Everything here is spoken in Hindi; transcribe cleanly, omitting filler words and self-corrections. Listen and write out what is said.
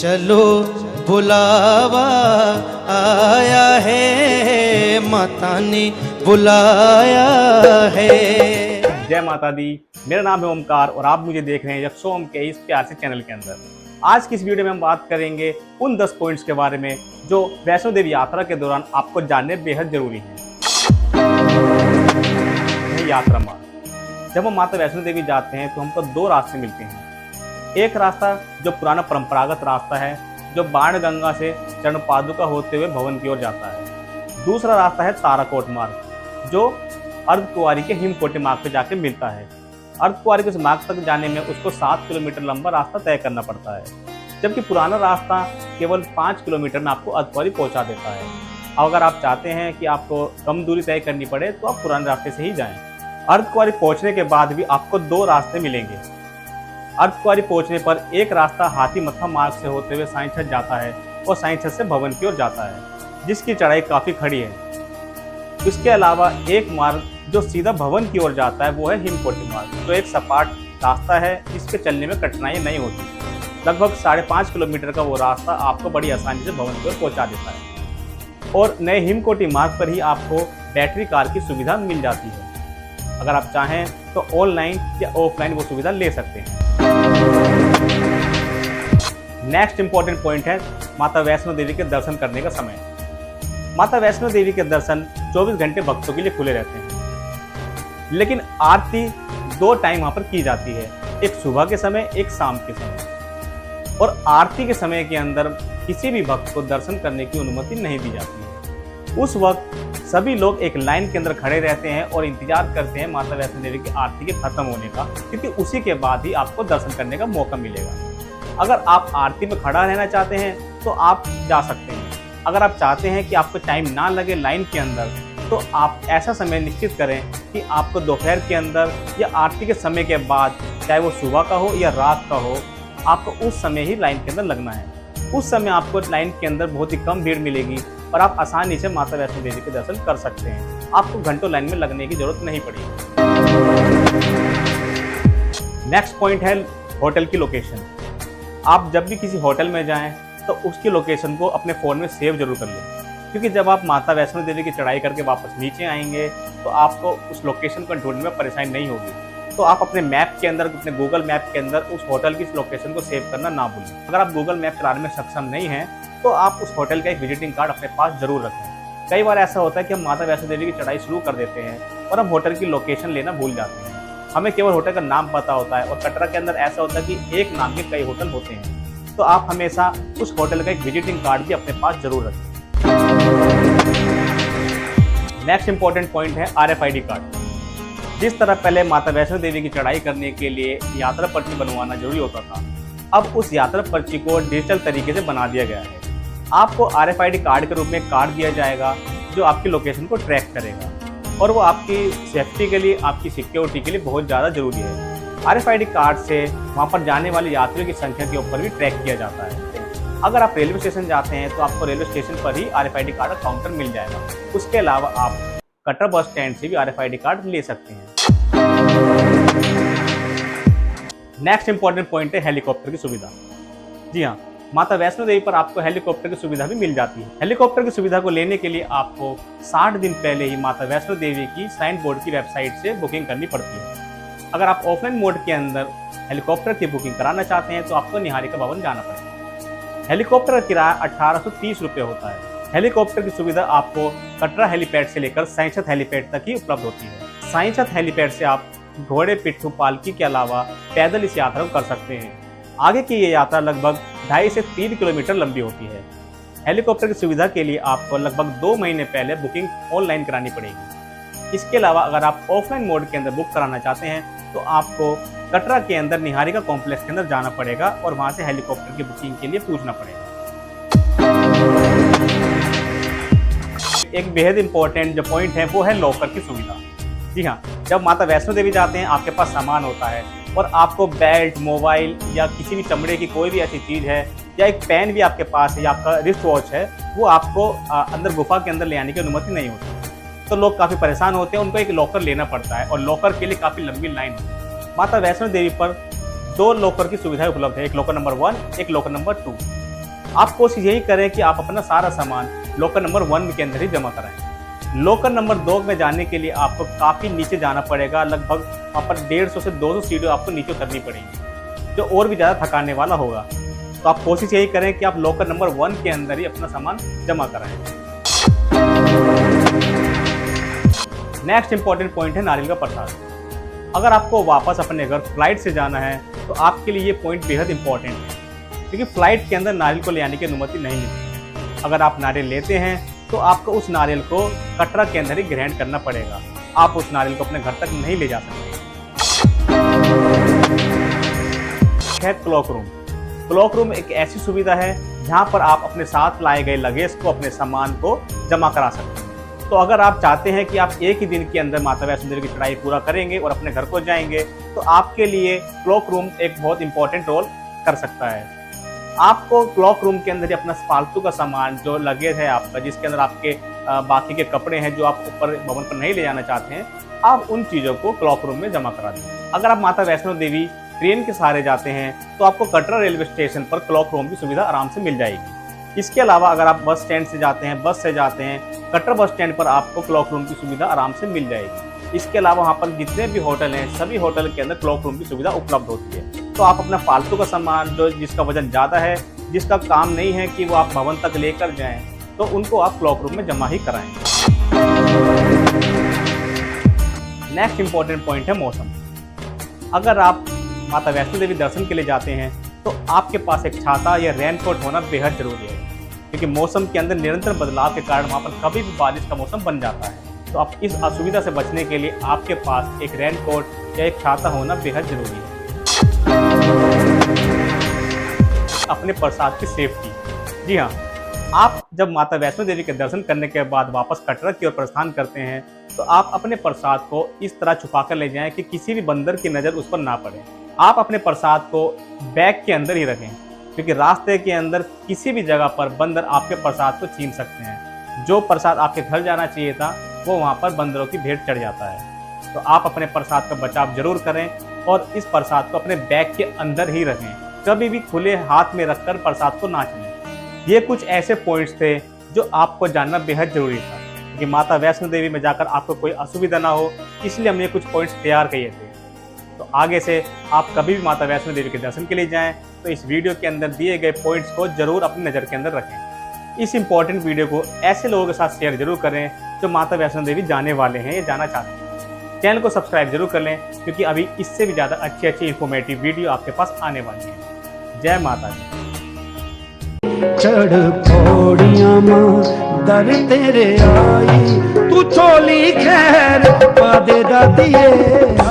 चलो बुलावा आया है, माता ने बुलाया है। जय माता दी। मेरा नाम है ओमकार और आप मुझे देख रहे हैं यक्षो ओम के इस प्यार से चैनल के अंदर। आज की इस वीडियो में हम बात करेंगे उन 10 पॉइंट्स के बारे में जो वैष्णो देवी यात्रा के दौरान आपको जानने बेहद जरूरी हैं। यात्रा मार्ग। जब हम माता वैष्णो देवी जाते हैं तो हमको 2 रास्ते मिलते हैं। एक रास्ता जो पुराना परंपरागत रास्ता है, जो बाण गंगा से चरण पादुका होते हुए भवन की ओर जाता है। दूसरा रास्ता है ताराकोट मार्ग, जो अर्धकुंवारी के हिमकोटी मार्ग पे जाके मिलता है। अर्धकुंवारी के उस मार्ग तक जाने में उसको 7 किलोमीटर लंबा रास्ता तय करना पड़ता है, जबकि पुराना रास्ता केवल 5 किलोमीटर में आपको अर्धकुंवारी पहुंचा देता है। अब अगर आप चाहते हैं कि आपको कम दूरी तय करनी पड़े तो आप पुराने रास्ते से ही जाएं। अर्धकुंवारी पहुंचने के बाद भी आपको 2 रास्ते मिलेंगे। अर्धकुंवारी पहुंचने पर एक रास्ता हाथी मत्था मार्ग से होते हुए साईं छत जाता है और साईं छत से भवन की ओर जाता है, जिसकी चढ़ाई काफी खड़ी है। इसके अलावा एक मार्ग जो सीधा भवन की ओर जाता है वो है हिमकोटी मार्ग, जो एक सपाट रास्ता है जिसके चलने में कठिनाई नहीं होती। लगभग 5.5 किलोमीटर का वो रास्ता आपको बड़ी आसानी से भवन की ओर पहुंचा देता है और नए हिमकोटी मार्ग पर ही आपको बैटरी कार की सुविधा मिल जाती है। अगर आप चाहें तो ऑनलाइन या ऑफलाइन वो सुविधा ले सकते हैं। नेक्स्ट इंपॉर्टेंट पॉइंट है माता वैष्णो देवी के दर्शन करने का समय। माता वैष्णो देवी के दर्शन 24 घंटे भक्तों के लिए खुले रहते हैं, लेकिन आरती 2 टाइम वहां पर की जाती है, एक सुबह के समय, एक शाम के समय। और आरती के समय के अंदर किसी भी भक्त को दर्शन करने की अनुमति नहीं दी जाती है। उस वक्त सभी लोग एक लाइन के अंदर खड़े रहते हैं और इंतजार करते हैं माता वैष्णो देवी की आरती के खत्म होने का, क्योंकि उसी के बाद ही आपको दर्शन करने का मौका मिलेगा। अगर आप आरती में खड़ा रहना चाहते हैं तो आप जा सकते हैं। अगर आप चाहते हैं कि आपको टाइम ना लगे लाइन के अंदर, तो आप ऐसा समय निश्चित करें कि आपको दोपहर के अंदर या आरती के समय के बाद, चाहे वो सुबह का हो या रात का हो, आपको उस समय ही लाइन के अंदर लगना है। उस समय आपको लाइन के अंदर बहुत ही कम भीड़ मिलेगी और आप आसानी से माता वैष्णो देवी के दर्शन कर सकते हैं। आपको घंटों लाइन में लगने की जरूरत नहीं पड़ेगी। नेक्स्ट पॉइंट है होटल की लोकेशन। आप जब भी किसी होटल में जाएं तो उसकी लोकेशन को अपने फ़ोन में सेव जरूर कर लें, क्योंकि जब आप माता वैष्णो देवी की चढ़ाई करके वापस नीचे आएंगे तो आपको उस लोकेशन को ढूंढने में परेशानी नहीं होगी। तो आप अपने मैप के अंदर, अपने गूगल मैप के अंदर उस होटल की लोकेशन को सेव करना ना भूलें। अगर आप गूगल मैप चलाने में सक्षम नहीं हैं तो आप उस होटल का एक विजिटिंग कार्ड अपने पास जरूर रखें। कई बार ऐसा होता है कि हम माता वैष्णो देवी की चढ़ाई शुरू कर देते हैं और हम होटल की लोकेशन लेना भूल जाते हैं। हमें केवल होटल का नाम पता होता है और कटरा के अंदर ऐसा होता है कि एक नाम के कई होटल होते हैं, तो आप हमेशा उस होटल का एक विजिटिंग कार्ड भी अपने पास जरूर रखें। नेक्स्ट इंपॉर्टेंट पॉइंट है RFID कार्ड। जिस तरह पहले माता वैष्णो देवी की चढ़ाई करने के लिए यात्रा पर्ची बनवाना जरूरी होता था, अब उस यात्रा पर्ची को डिजिटल तरीके से बना दिया गया है। आपको RFID कार्ड के रूप में कार्ड दिया जाएगा जो आपकी लोकेशन को ट्रैक करेगा, और वो आपकी सेफ्टी के लिए, आपकी सिक्योरिटी के लिए बहुत ज़्यादा जरूरी है। RFID कार्ड से वहाँ पर जाने वाले यात्रियों की संख्या के ऊपर भी ट्रैक किया जाता है। अगर आप रेलवे स्टेशन जाते हैं तो आपको रेलवे स्टेशन पर ही RFID कार्ड काउंटर मिल जाएगा। उसके अलावा आप कटरा बस स्टैंड से भी RFID कार्ड ले सकते हैं। नेक्स्ट इंपॉर्टेंट पॉइंट है हेलीकॉप्टर की सुविधा। जी हाँ, माता वैष्णो देवी पर आपको हेलीकॉप्टर की सुविधा भी मिल जाती है। हेलीकॉप्टर की सुविधा को लेने के लिए आपको 60 दिन पहले ही माता वैष्णो देवी की श्राइन बोर्ड की वेबसाइट से बुकिंग करनी पड़ती है। अगर आप ऑफलाइन मोड के अंदर हेलीकॉप्टर की बुकिंग कराना चाहते हैं तो आपको निहारिका भवन जाना पड़ेगा। हेलीकॉप्टर का किराया 1830 रुपये होता है। हेलीकॉप्टर की सुविधा आपको कटरा हेलीपैड से लेकर साईं छत हेलीपैड तक ही उपलब्ध होती है। साईं छत हेलीपैड से आप घोड़े, पिट्ठू, पालकी के अलावा पैदल इस यात्रा को कर सकते हैं। आगे की ये यात्रा लगभग 2.5 से 3 किलोमीटर लंबी होती है। हेलीकॉप्टर की सुविधा के लिए आपको लगभग 2 महीने पहले बुकिंग ऑनलाइन करानी पड़ेगी। इसके अलावा अगर आप ऑफलाइन मोड के अंदर बुक कराना चाहते हैं तो आपको कटरा के अंदर निहारिका कॉम्प्लेक्स के अंदर जाना पड़ेगा और वहां से हेलीकॉप्टर की बुकिंग के लिए पूछना पड़ेगा। एक बेहद इंपॉर्टेंट जो पॉइंट है वो है लॉकर की सुविधा। जी हाँ, जब माता वैष्णो देवी जाते हैं आपके पास सामान होता है और आपको बेल्ट, मोबाइल या किसी भी चमड़े की कोई भी ऐसी चीज़ है या एक पेन भी आपके पास है या आपका रिस्ट वॉच है, वो आपको अंदर गुफा के अंदर ले आने की अनुमति नहीं होती। तो लोग काफ़ी परेशान होते हैं, उनको एक लॉकर लेना पड़ता है और लॉकर के लिए काफ़ी लंबी लाइन होती है। माता वैष्णो देवी पर 2 लॉकर की सुविधाएं उपलब्ध है, एक लॉकर नंबर 1, एक लॉकर नंबर 2। आप कोशिश यही करें कि आप अपना सारा सामान लॉकर नंबर 1 के अंदर ही जमा कराएं। लॉकर नंबर 2 में जाने के लिए आपको काफ़ी नीचे जाना पड़ेगा, लगभग वहाँ पर 150 से 200 सीढ़ी आपको नीचे उतरनी पड़ेगी, जो और भी ज़्यादा थकाने वाला होगा। तो आप कोशिश यही करें कि आप लॉकर नंबर 1 के अंदर ही अपना सामान जमा कराएं। नेक्स्ट इंपॉर्टेंट पॉइंट है नारियल का प्रसाद। अगर आपको वापस अपने घर फ्लाइट से जाना है तो आपके लिए ये पॉइंट बेहद इंपॉर्टेंट है, क्योंकि फ्लाइट के अंदर नारियल को ले आने की अनुमति नहीं मिलती। अगर आप नारियल लेते हैं तो आपको उस नारियल को कटरा के अंदर ही ग्रहण करना पड़ेगा, आप उस नारियल को अपने घर तक नहीं ले जा सकते। है क्लॉक रूम। क्लॉक रूम एक ऐसी सुविधा है जहां पर आप अपने साथ लाए गए लगेज को, अपने सामान को जमा करा सकते हैं। तो अगर आप चाहते हैं कि आप एक ही दिन के अंदर माता वैष्णो देवी की चढ़ाई पूरा करेंगे और अपने घर को जाएंगे, तो आपके लिए क्लॉक रूम एक बहुत इंपॉर्टेंट रोल कर सकता है। आपको क्लॉक रूम के अंदर ही अपना फालतू का सामान जो लगेज है आपका, जिसके अंदर आपके बाकी के कपड़े हैं जो आप ऊपर भवन पर नहीं ले जाना चाहते हैं, आप उन चीज़ों को क्लॉक रूम में जमा करा दें। अगर आप माता वैष्णो देवी ट्रेन के सहारे जाते हैं तो आपको कटरा रेलवे स्टेशन पर क्लॉक रूम की सुविधा आराम से मिल जाएगी। इसके अलावा अगर आप बस स्टैंड से जाते हैं, बस से जाते हैं, कटरा बस स्टैंड पर आपको क्लॉक रूम की सुविधा आराम से मिल जाएगी। इसके अलावा वहाँ पर जितने भी होटल हैं, सभी होटल के अंदर क्लॉक रूम की सुविधा उपलब्ध होती है। तो आप अपना फालतू का सामान जो जिसका वजन ज़्यादा है, जिसका काम नहीं है कि वो आप भवन तक लेकर जाएं, तो उनको आप क्लॉक रूम में जमा ही कराएं। नेक्स्ट इंपॉर्टेंट पॉइंट है मौसम। अगर आप माता वैष्णो देवी दर्शन के लिए जाते हैं तो आपके पास एक छाता या रेनकोट होना बेहद जरूरी है, क्योंकि मौसम के अंदर निरंतर बदलाव के कारण वहाँ पर कभी भी बारिश का मौसम बन जाता है। तो आप इस असुविधा से बचने के लिए आपके पास एक रेनकोट या एक छाता होना बेहद जरूरी है। अपने प्रसाद की सेफ्टी। जी हाँ, आप जब माता वैष्णो देवी के दर्शन करने के बाद वापस कटरा की ओर प्रस्थान करते हैं तो आप अपने प्रसाद को इस तरह छुपा कर ले जाएं कि किसी भी बंदर की नज़र उस पर ना पड़े। आप अपने प्रसाद को बैग के अंदर ही रखें, क्योंकि रास्ते के अंदर किसी भी जगह पर बंदर आपके प्रसाद को छीन सकते हैं। जो प्रसाद आपके घर जाना चाहिए था वो वहाँ पर बंदरों की भेंट चढ़ जाता है। तो आप अपने प्रसाद का बचाव जरूर करें और इस प्रसाद को अपने बैग के अंदर ही रखें, कभी भी खुले हाथ में रखकर प्रसाद को ना छीनें। ये कुछ ऐसे पॉइंट्स थे जो आपको जानना बेहद जरूरी था कि माता वैष्णो देवी में जाकर आपको कोई असुविधा ना हो, इसलिए हमने कुछ पॉइंट्स तैयार किए थे। तो आगे से आप कभी भी माता वैष्णो देवी के दर्शन के लिए जाएं तो इस वीडियो के अंदर दिए गए पॉइंट्स को जरूर अपनी नज़र के अंदर रखें। इस इंपॉर्टेंट वीडियो को ऐसे लोगों के साथ शेयर जरूर करें जो माता वैष्णो देवी जाने वाले हैं या जाना चाहते हैं। चैनल को सब्सक्राइब जरूर कर लें, क्योंकि अभी इससे भी ज़्यादा अच्छी इंफॉर्मेटिव वीडियो आपके पास आने वाली है। जय माता दी। चढ़ पौड़ियां मां दर तेरे आई, तू चोली खैर पा दे दादिए।